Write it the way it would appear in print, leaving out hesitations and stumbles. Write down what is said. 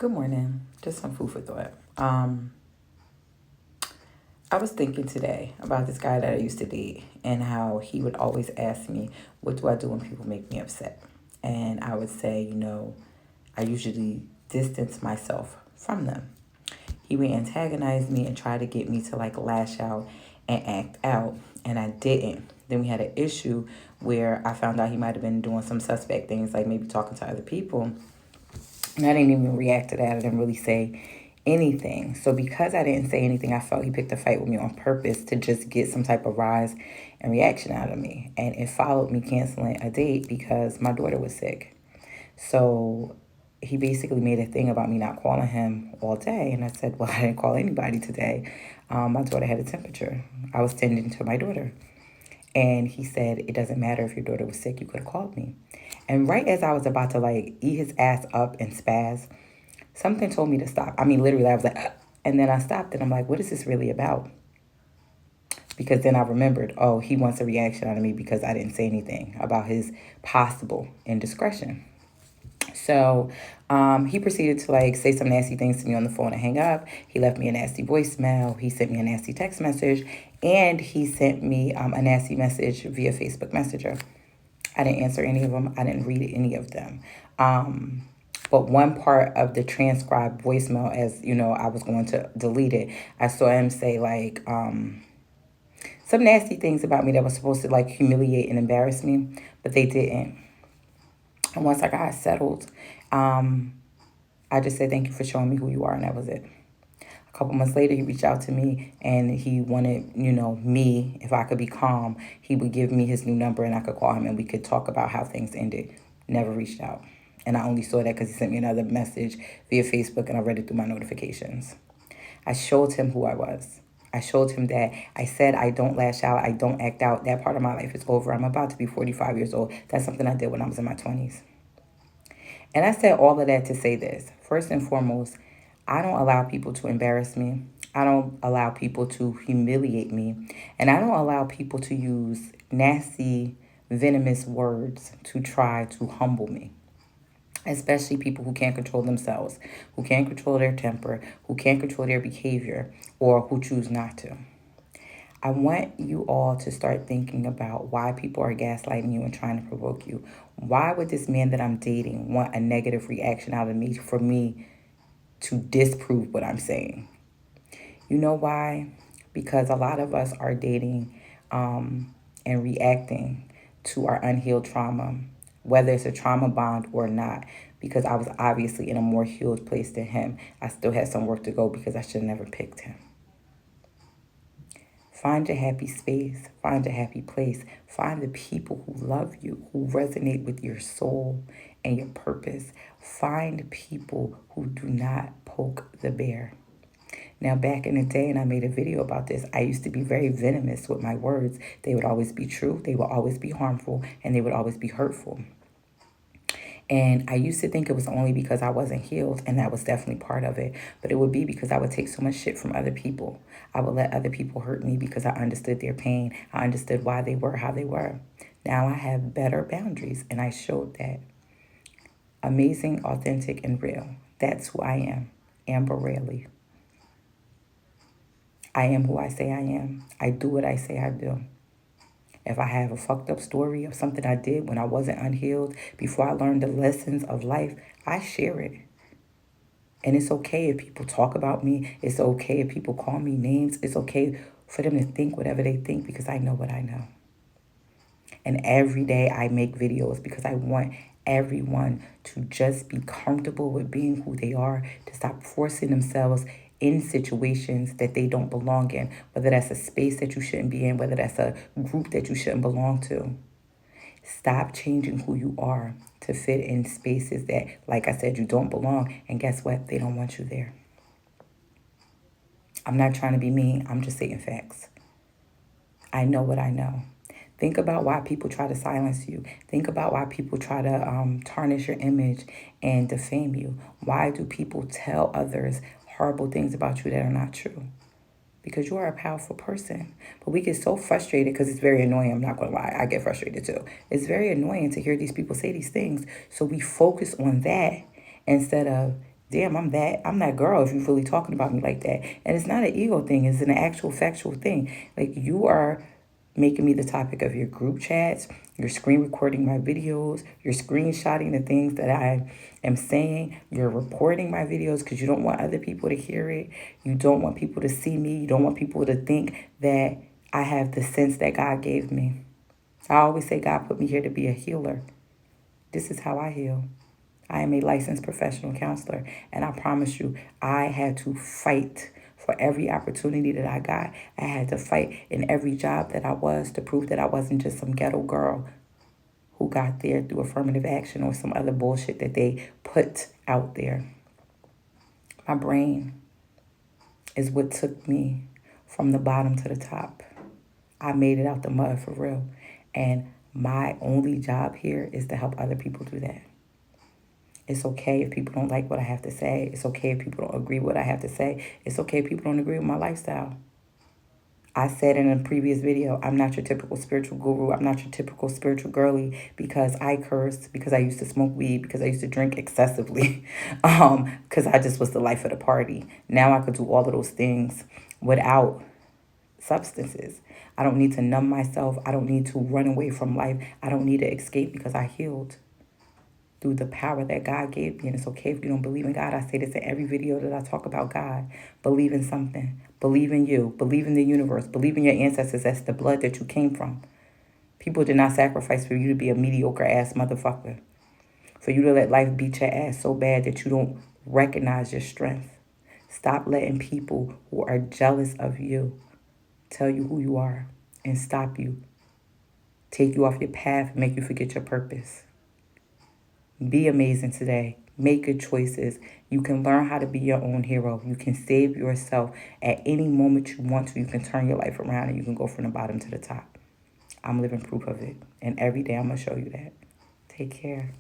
Good morning. Just some food for thought. I was thinking today about this guy that I used to date and how he would always ask me, "What do I do when people make me upset?" And I would say, I usually distance myself from them. He would antagonize me and try to get me to like lash out and act out, and I didn't. Then we had an issue where I found out he might have been doing some suspect things, like maybe talking to other people, and I didn't even react to that. I didn't really say anything. So because I didn't say anything, I felt he picked a fight with me on purpose to just get some type of rise and reaction out of me. And it followed me canceling a date because my daughter was sick. So he basically made a thing about me not calling him all day. And I said, well, I didn't call anybody today. My daughter had a temperature. I was tending to my daughter. And he said, it doesn't matter if your daughter was sick, you could have called me. And right as I was about to like eat his ass up and spaz, something told me to stop. I mean, literally, I was like, "Ugh." And then I stopped and I'm like, what is this really about? Because then I remembered, oh, he wants a reaction out of me because I didn't say anything about his possible indiscretion. So he proceeded to like say some nasty things to me on the phone and hang up. He left me a nasty voicemail. He sent me a nasty text message, and he sent me a nasty message via Facebook Messenger. I didn't answer any of them. I didn't read any of them. But one part of the transcribed voicemail, as you know, I was going to delete it. I saw him say like some nasty things about me that was supposed to like humiliate and embarrass me, but they didn't. And once I got settled, um, I just said thank you for showing me who you are, and that was it. A couple months later, he reached out to me and he wanted, me, if I could be calm, he would give me his new number and I could call him and we could talk about how things ended. Never reached out. And I only saw that because he sent me another message via Facebook and I read it through my notifications. I showed him who I was. I showed him that I said I don't lash out, I don't act out. That part of my life is over. I'm about to be 45 years old. That's something I did when I was in my 20s. And I said all of that to say this. First and foremost, I don't allow people to embarrass me. I don't allow people to humiliate me. And I don't allow people to use nasty, venomous words to try to humble me. Especially people who can't control themselves, who can't control their temper, who can't control their behavior, or who choose not to. I want you all to start thinking about why people are gaslighting you and trying to provoke you. Why would this man that I'm dating want a negative reaction out of me for me to disprove what I'm saying? You know why? Because a lot of us are dating and reacting to our unhealed trauma, whether it's a trauma bond or not. Because I was obviously in a more healed place than him. I still had some work to go because I should have never picked him. Find a happy space. Find a happy place. Find the people who love you, who resonate with your soul and your purpose. Find people who do not poke the bear. Now, back in the day, and I made a video about this, I used to be very venomous with my words. They would always be true, they would always be harmful, and they would always be hurtful. And I used to think it was only because I wasn't healed, and that was definitely part of it. But it would be because I would take so much shit from other people. I would let other people hurt me because I understood their pain. I understood why they were how they were. Now I have better boundaries, and I showed that. Amazing, authentic, and real. That's who I am, Amber Rayleigh. I am who I say I am. I do what I say I do. If I have a fucked up story of something I did when I wasn't unhealed, before I learned the lessons of life, I share it. And it's okay if people talk about me. It's okay if people call me names. It's okay for them to think whatever they think because I know what I know. And every day I make videos because I want everyone to just be comfortable with being who they are, to stop forcing themselves in situations that they don't belong in, whether that's a space that you shouldn't be in, whether that's a group that you shouldn't belong to. Stop changing who you are to fit in spaces that, like I said, you don't belong. And guess what? They don't want you there. I'm not trying to be mean. I'm just saying facts. I know what I know. Think about why people try to silence you. Think about why people try to tarnish your image and defame you. Why do people tell others horrible things about you that are not true? Because you are a powerful person. But we get so frustrated because it's very annoying. I'm not going to lie. I get frustrated too. It's very annoying to hear these people say these things. So we focus on that instead of Damn, I'm that girl if you're really talking about me like that. And it's not an ego thing, it's an actual factual thing. Like, you are making me the topic of your group chats, you're screen recording my videos, you're screenshotting the things that I am saying, you're reporting my videos because you don't want other people to hear it, you don't want people to see me, you don't want people to think that I have the sense that God gave me. I always say God put me here to be a healer. This is how I heal. I am a licensed professional counselor, and I promise you, I had to fight for every opportunity that I got. I had to fight in every job that I was to prove that I wasn't just some ghetto girl who got there through affirmative action or some other bullshit that they put out there. My brain is what took me from the bottom to the top. I made it out the mud for real. And my only job here is to help other people do that. It's okay if people don't like what I have to say. It's okay if people don't agree with what I have to say. It's okay if people don't agree with my lifestyle. I said in a previous video, I'm not your typical spiritual guru. I'm not your typical spiritual girly because I cursed, because I used to smoke weed, because I used to drink excessively, because I just was the life of the party. Now I could do all of those things without substances. I don't need to numb myself. I don't need to run away from life. I don't need to escape because I healed through the power that God gave me. And it's okay if you don't believe in God. I say this in every video that I talk about God. Believe in something. Believe in you. Believe in the universe. Believe in your ancestors. That's the blood that you came from. People did not sacrifice for you to be a mediocre ass motherfucker. For you to let life beat your ass so bad that you don't recognize your strength. Stop letting people who are jealous of you tell you who you are and stop you. Take you off your path and make you forget your purpose. Be amazing today. Make good choices. You can learn how to be your own hero. You can save yourself at any moment you want to. You can turn your life around and you can go from the bottom to the top. I'm living proof of it. And every day I'm going to show you that. Take care.